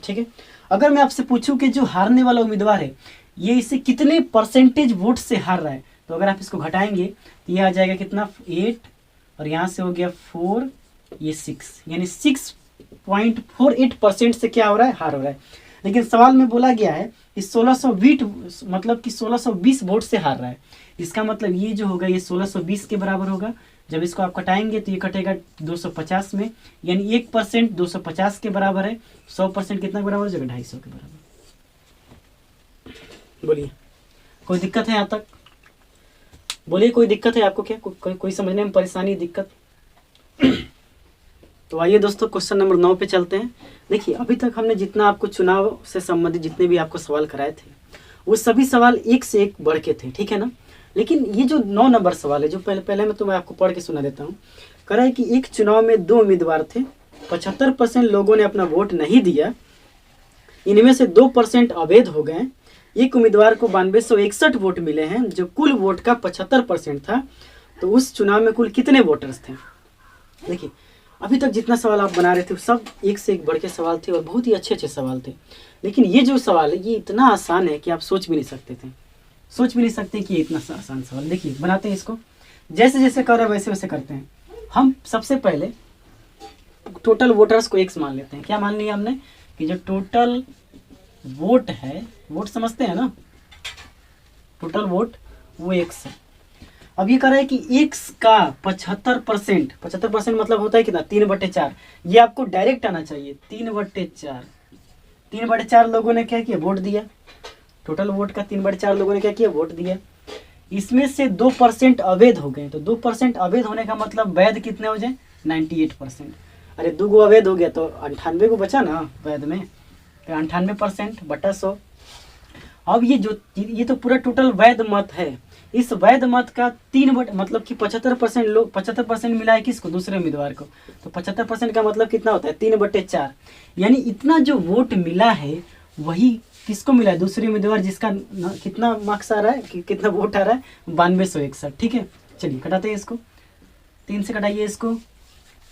Speaker 1: ठीक है। अगर मैं आपसे पूछूं कि जो हारने वाला उम्मीदवार है ये इसे कितने परसेंटेज वोट से हार रहा है, तो अगर आप इसको घटाएंगे तो ये आ जाएगा कितना 8 और यहाँ से हो गया 4, ये 6, यानी 6.48% से क्या हो रहा है, हार हो रहा है। लेकिन सवाल में बोला गया है कि 1620 मतलब कि 1620 वोट से हार रहा है। इसका मतलब ये जो होगा ये 1620 के बराबर होगा। जब इसको आप कटाएंगे तो ये कटेगा 250 में, यानी 1% 250 के बराबर है। 100% कितना के बराबर हो जाएगा, 250 के बराबर। बोलिए कोई दिक्कत है यहाँ तक? बोलिए कोई दिक्कत है आपको क्या, कोई समझने में परेशानी, दिक्कत? तो आइए दोस्तों क्वेश्चन नंबर 9 पे चलते हैं। देखिए अभी तक हमने जितना आपको चुनाव से संबंधित जितने भी आपको सवाल कराए थे वो सभी सवाल एक से एक बढ़ के थे, ठीक है ना। लेकिन ये जो 9 नंबर सवाल है जो पहले मैं तुम्हें आपको पढ़ के सुना देता हूँ। कह रहा है कि एक चुनाव में 2 उम्मीदवार थे, 75% लोगों ने अपना वोट नहीं दिया, इनमें से 2% अवैध हो गए। एक उम्मीदवार को 9261 वोट मिले हैं जो कुल वोट का 75% था, तो उस चुनाव में कुल कितने वोटर्स थे। देखिए अभी तक जितना सवाल आप बना रहे थे सब एक से एक बढ़ के सवाल थे और बहुत ही अच्छे अच्छे सवाल थे। लेकिन ये जो सवाल है ये इतना आसान है कि आप सोच भी नहीं सकते थे, सोच भी नहीं सकते कि ये इतना आसान सवाल। देखिए बनाते हैं इसको, जैसे जैसे कर रहे हैं वैसे वैसे करते हैं। हम सबसे पहले टोटल वोटर्स को x मान लेते हैं। क्या मान लिया हमने कि जो टोटल वोट है, वोट समझते हैं ना, टोटल वोट वो x है। अब ये कह रहा है कि x का 75% मतलब होता है कितना 3/4। ये आपको डायरेक्ट आना चाहिए 3/4। 3/4 लोगों ने क्या किया, वोट दिया। टोटल वोट का 3/4 लोगों ने क्या किया, वोट दिया। इसमें से 2% अवैध हो गए, तो 2% अवैध होने का मतलब वैध कितने हो जाए, 98%। अरे 2 अवैध हो गया तो 98 को बचा ना वैध में, तो 98% बटा 100। अब ये तो पूरा टोटल वैध मत है। इस वैध मत का 3 मतलब कि 75% लोग 75% मिला है किसको, दूसरे उम्मीदवार को। तो 75% का मतलब कितना होता है 3/4, यानी इतना जो वोट मिला है वही किसको मिला है, दूसरे उम्मीदवार जिसका कितना मार्क्स आ रहा है, कितना वोट आ रहा है 9261, ठीक है। चलिए कटाते हैं इसको, 3 से कटाइए इसको,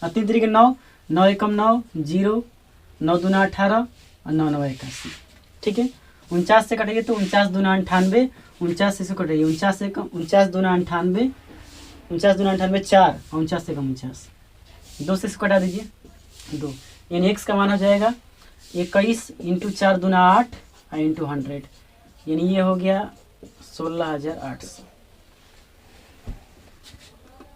Speaker 1: 3 3 9, 9 एकम 9, 0, 9 दूना 18 और 9 9 81, ठीक है। 49 से कटाइए तो 49 दूना 98, 49 से कटाइए 49 से कम 49 दूना 98, 49 दूना 98 4, 49 से कम 49, 2 से कटा दीजिए 2, यानी x का मान हो जाएगा 21 × 4 दूना 8 और × 100, यानी ये हो गया 16,800।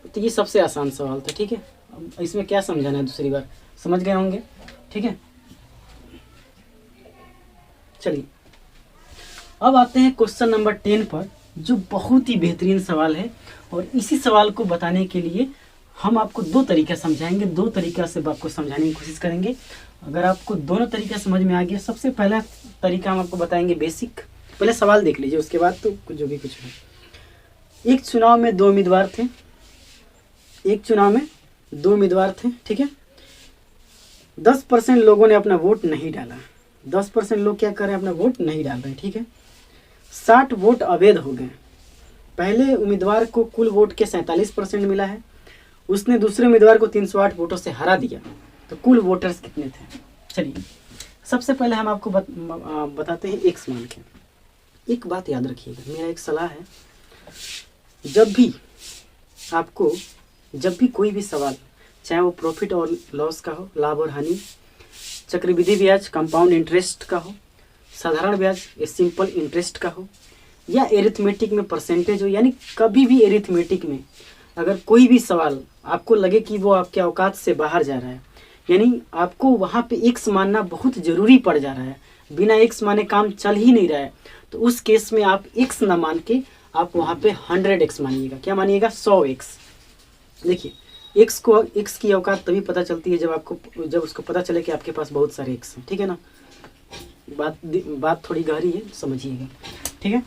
Speaker 1: तो ये सबसे आसान सवाल था, ठीक है। अब इसमें क्या समझाना है, दूसरी बार समझ गए होंगे, ठीक है। चलिए अब आते हैं क्वेश्चन नंबर 10 पर, जो बहुत ही बेहतरीन सवाल है। और इसी सवाल को बताने के लिए हम आपको दो तरीका समझाएंगे, दो तरीका से आपको समझाने की कोशिश करेंगे। अगर आपको दोनों तरीका समझ में आ गया, सबसे पहला तरीका हम आपको बताएंगे बेसिक। पहले सवाल देख लीजिए, उसके बाद तो जो भी कुछ है। एक चुनाव में दो उम्मीदवार थे, एक चुनाव में दो उम्मीदवार थे, ठीक है। 10% लोगों ने अपना वोट नहीं डाला, 10% लोग क्या कर रहे हैं, अपना वोट नहीं डाल रहे हैं, ठीक है। 60 वोट अवैध हो गए। पहले उम्मीदवार को कुल वोट के 47% मिला है, उसने दूसरे उम्मीदवार को 308 वोटों से हरा दिया, तो कुल वोटर्स कितने थे। चलिए सबसे पहले हम आपको बताते हैं एक्स मान के। एक बात याद रखिएगा, मेरा एक सलाह है, जब भी कोई भी सवाल, चाहे वो प्रॉफिट और लॉस का हो, लाभ और हानि, चक्रवृद्धि ब्याज कंपाउंड इंटरेस्ट का हो, साधारण ब्याज सिंपल इंटरेस्ट का हो, या एरिथमेटिक में परसेंटेज हो, यानी कभी भी एरिथमेटिक में अगर कोई भी सवाल आपको लगे कि वो आपके औकात से बाहर जा रहा है, यानी आपको वहाँ पे एक्स मानना बहुत ज़रूरी पड़ जा रहा है, बिना एक्स माने काम चल ही नहीं रहा है, तो उस केस में आप एक्स ना मान के आप वहाँ पे 100x मानिएगा। क्या मानिएगा, 100x। देखिए एक्स की औकात तभी पता चलती है जब उसको पता चले कि आपके पास बहुत सारे एक्स हैं, ठीक है ना। बात थोड़ी गहरी है, समझिएगा, ठीक है।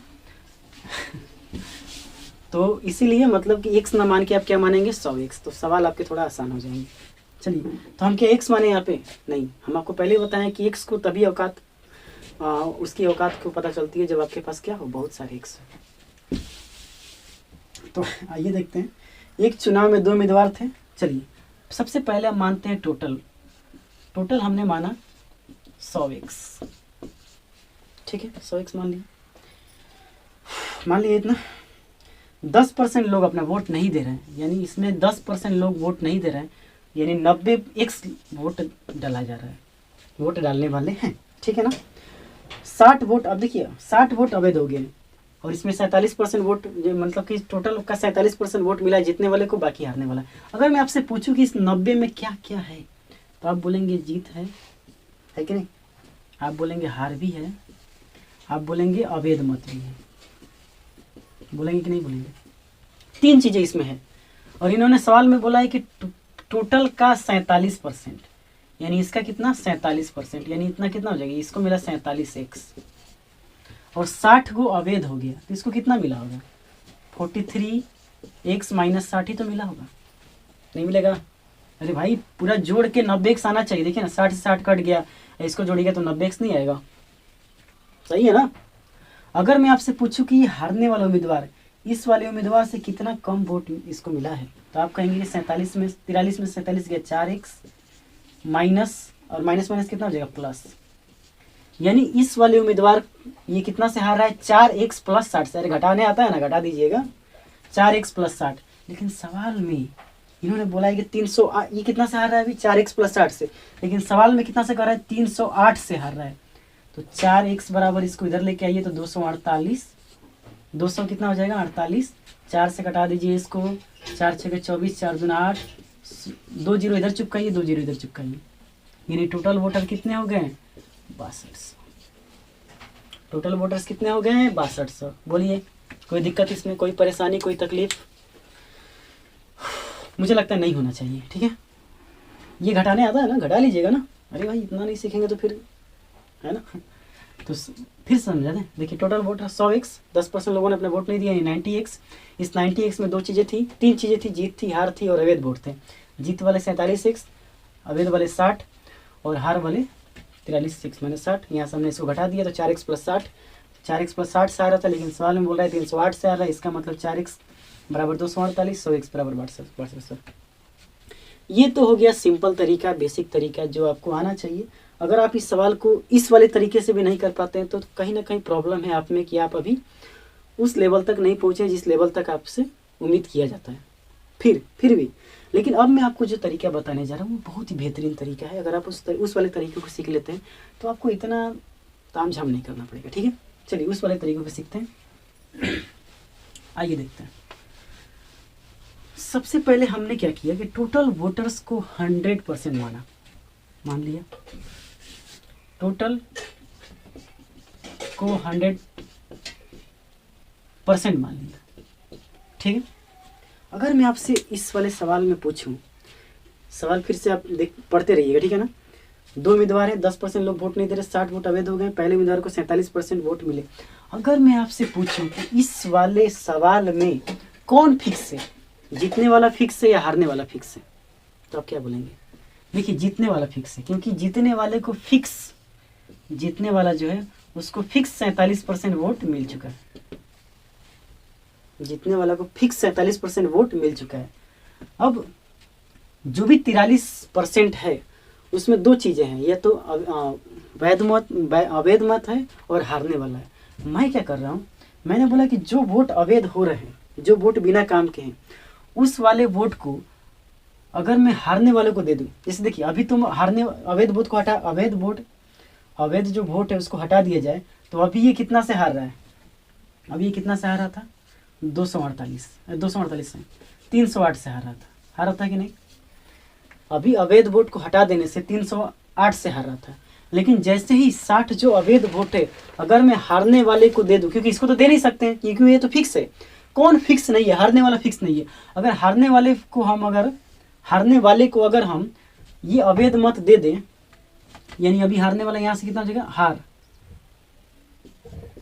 Speaker 1: तो इसीलिए मतलब कि एक्स ना मान के आप क्या मानेंगे, 100x, तो सवाल आपके थोड़ा आसान हो जाएंगे। चलिए तो हम क्या एक्स माने यहाँ पे, नहीं, हम आपको पहले बताएं कि एक्स को तभी उसकी औकात को पता चलती है जब आपके पास क्या हो, बहुत सारे एक्स। तो आइए देखते हैं, एक चुनाव में दो उम्मीदवार थे। चलिए सबसे पहले हम मानते हैं टोटल हमने माना 100x, ठीक है, 100x मान लिया इतना। 10% लोग अपना वोट नहीं दे रहे हैं, यानी इसमें 10% लोग वोट नहीं दे रहे हैं, यानी 90x वोट डाला जा रहा है, वोट डालने वाले हैं, ठीक है ना। 60 वोट, अब देखिए 60 वोट अवैध हो गए, और इसमें 47% वोट, मतलब कि टोटल का 47% वोट मिला है जीतने वाले को, बाकी हारने वाला। अगर मैं आपसे पूछूं कि इस 90 में क्या क्या है, तो आप बोलेंगे जीत है कि नहीं, आप बोलेंगे हार भी है, आप बोलेंगे अवैध मत भी है, बोलेंगे कि नहीं बोलेंगे। 3 चीज़ें इसमें है, और इन्होंने सवाल में बोला है कि टोटल का 47%, यानी इसका कितना 47%, यानी इतना कितना हो जाएगा, इसको मिला 47x, और 60 को अवैध हो गया, तो इसको कितना मिला होगा, 43x माइनस 60 ही तो मिला होगा, नहीं मिलेगा। अरे भाई पूरा जोड़ के 90x आना चाहिए, देखिए ना 60 से 60 कट गया, इसको जोड़िएगा तो 90x नहीं आएगा, सही है ना। अगर मैं आपसे पूछूं कि ये हारने वाला उम्मीदवार इस वाले उम्मीदवार से कितना कम वोट इसको मिला है, तो आप कहेंगे कि 43 में 47 गया 4x माइनस, और माइनस माइनस कितना हो जाएगा प्लस, यानी इस वाले उम्मीदवार ये कितना से हार रहा है, 4x प्लस 60 से। अरे घटाने आता है ना, घटा दीजिएगा, 4x प्लस 60। लेकिन सवाल में इन्होंने बोला है कि 300, ये कितना से हार रहा है अभी, 4x प्लस 60 से, लेकिन सवाल में कितना से कर रहा है, 308 से हार रहा है। तो 4x बराबर, इसको इधर लेके आइए तो 248, 200 कितना हो जाएगा 48, 4 से कटा दीजिए इसको, 4 छः 24, 4 दूना 8, 2 जीरो इधर चिपकाइए, 2 जीरो इधर चिपकाइए, यानी टोटल वोटर कितने हो गए, 6200। टोटल वोटर्स कितने हो गए हैं, 6200। बोलिए कोई दिक्कत इसमें, कोई परेशानी, कोई तकलीफ, मुझे लगता है नहीं होना चाहिए, ठीक है। ये घटाने आता है ना, घटा लीजिएगा ना, अरे भाई इतना नहीं सीखेंगे तो फिर, है ना। तो फिर समझा दें, देखिए टोटल वोटर 100x, 10% लोगों ने अपने वोट नहीं दिया, 90x। इस 90x में 2 चीज़ें थी, 3 चीज़ें थी, जीत थी, हार थी और अवैध वोट थे। जीत वाले 47x, अवैध वाले 60 और हार वाले 43x माइनस 60। यहाँ से हमने इसको घटा दिया तो 4x प्लस 60, 4x प्लस 60 से आ रहा था, लेकिन सवाल में बोल रहा है 308 से आ रहा है, इसका मतलब 4x बराबर 248, 100x बराबर 6200। ये तो हो गया सिंपल तरीका, बेसिक तरीका जो आपको आना चाहिए। अगर आप इस सवाल को इस वाले तरीके से भी नहीं कर पाते हैं तो कहीं ना कहीं प्रॉब्लम है आप में, कि आप अभी उस लेवल तक नहीं पहुँचे जिस लेवल तक आपसे उम्मीद किया जाता है। फिर भी लेकिन अब मैं आपको जो तरीका बताने जा रहा हूँ वो बहुत ही बेहतरीन तरीका है। अगर आप उस वाले तरीके को सीख लेते हैं तो आपको इतना तामझाम नहीं करना पड़ेगा, ठीक है। चलिए उस वाले तरीके को सीखते हैं। आइए देखते हैं। सबसे पहले हमने क्या किया कि टोटल वोटर्स को 100% मान लिया, टोटल को 100% मान लिया, ठीक है। अगर मैं आपसे इस वाले सवाल में पूछूं, सवाल फिर से आप पढ़ते रहिएगा, ठीक है ना। 2 उम्मीदवार हैं, 10% लोग वोट नहीं दे रहे, 60 वोट अवैध हो गए, पहले उम्मीदवार को 47% वोट मिले। अगर मैं आपसे पूछूं कि इस वाले सवाल में कौन फिक्स है, जीतने वाला फिक्स है या हारने वाला फिक्स है, तो आप क्या बोलेंगे? देखिए जीतने वाला फिक्स है, क्योंकि जीतने वाले को फिक्स, जीतने वाला जो है उसको फिक्स 47% वोट मिल चुका है। जीतने वाला को फिक्स 47% वोट मिल चुका है। अब जो भी 43% है उसमें 2 चीज़ें हैं, या तो अवैध मत है और हारने वाला है। मैं क्या कर रहा हूँ, मैंने बोला कि जो वोट अवैध हो रहे हैं, जो वोट बिना काम के हैं, उस वाले वोट को अगर मैं हारने वाले को दे दूँ, जैसे देखिए अभी तुम अवैध वोट को हटा, अवैध जो वोट है उसको हटा दिया जाए, तो अभी ये कितना से हार रहा है? अभी ये कितना से हार रहा था? 248 से 308 से हार रहा था कि नहीं? अभी अवैध वोट को हटा देने से 308 से हार रहा था। लेकिन जैसे ही 60 जो अवैध वोट है अगर मैं हारने वाले को दे दूं, क्योंकि इसको तो दे नहीं सकते हैं क्योंकि ये तो फिक्स है। कौन फिक्स नहीं है? हारने वाला फिक्स नहीं है। अगर हारने वाले को अगर हम ये अवैध मत दे दें, यानी अभी हारने वाला यहाँ से कितना हो जाएगा?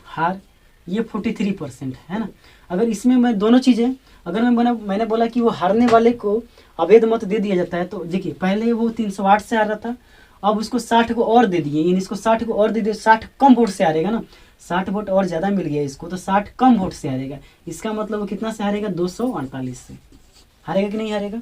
Speaker 1: हार ये 43% है ना। अगर इसमें मैं दोनों चीज़ें, अगर मैंने बोला कि वो हारने वाले को अवैध मत दे दिया जाता है, तो देखिए पहले वो 308 से हार रहा था, अब उसको 60 को और दे दिए, यानी इसको 60 को और दे दिए, 60 कम वोट से हारेगा ना, 60 वोट और ज़्यादा मिल गया इसको, तो 60 कम वोट से हारेगा। इसका मतलब वो कितना से हारेगा? 248 से हारेगा कि नहीं हारेगा?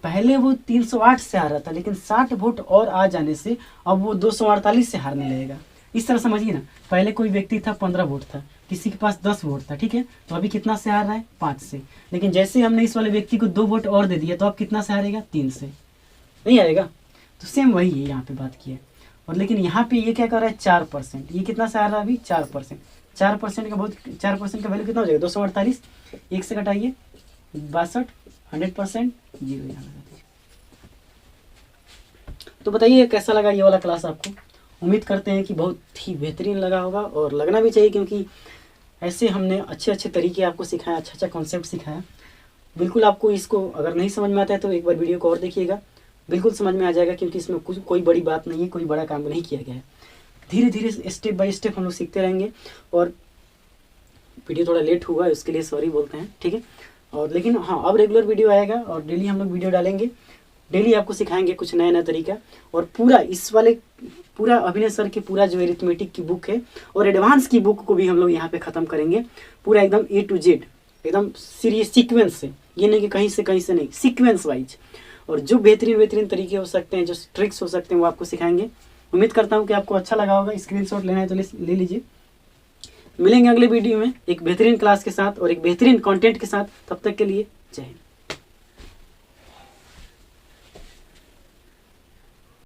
Speaker 1: पहले वो 308 से हार रहा था, लेकिन 60 वोट और आ जाने से अब वो 248 से हारने लगेगा। इस तरह समझिए ना, पहले कोई व्यक्ति था 15 वोट था, किसी के पास 10 वोट था, ठीक है, तो अभी कितना से हार रहा है? 5 से। लेकिन जैसे हमने इस वाले व्यक्ति को 2 वोट और दे दिया, तो अब कितना से हारेगा? 3 से। नहीं हारेगा? तो सेम वही है, यहाँ पे बात की है। और लेकिन यहाँ पे ये क्या कर रहा है? 4%। ये कितना से हार रहा है अभी? 4%। 4% का वैल्यू कितना हो जाएगा? 248। 1 से घटाइए 62, 100%, 0 यहाँ लगा दीजिए। तो बताइए कैसा लगा ये वाला क्लास आपको? उम्मीद करते हैं कि बहुत ही बेहतरीन लगा होगा, और लगना भी चाहिए, क्योंकि ऐसे हमने अच्छे तरीके आपको सिखाया, अच्छा कॉन्सेप्ट सिखाया। बिल्कुल आपको इसको अगर नहीं समझ में आता है तो एक बार वीडियो को और देखिएगा, बिल्कुल समझ में आ जाएगा, क्योंकि इसमें कोई बड़ी बात नहीं है, कोई बड़ा काम नहीं किया गया है। धीरे धीरे स्टेप बाय स्टेप हम लोग सीखते रहेंगे, और वीडियो थोड़ा लेट हुआ है उसके लिए सॉरी बोलते हैं, ठीक है। और लेकिन हाँ, अब रेगुलर वीडियो आएगा और डेली हम लोग वीडियो डालेंगे, डेली आपको सिखाएंगे कुछ नया तरीका। और पूरा अभिनय सर की पूरा जो एरिथमेटिक की बुक है और एडवांस की बुक को भी हम लोग यहाँ पे ख़त्म करेंगे, पूरा एकदम A to Z, एकदम सीरियस सीक्वेंस से, ये नहीं कि कहीं से नहीं, सीक्वेंस वाइज। और जो बेहतरीन तरीके हो सकते हैं, जो ट्रिक्स हो सकते हैं, वो आपको सिखाएंगे। उम्मीद करता हूँ कि आपको अच्छा लगा होगा। स्क्रीनशॉट लेना है तो ले लीजिए। मिलेंगे अगले वीडियो में एक बेहतरीन क्लास के साथ और एक बेहतरीन कंटेंट के साथ। तब तक के लिए जय हिंद।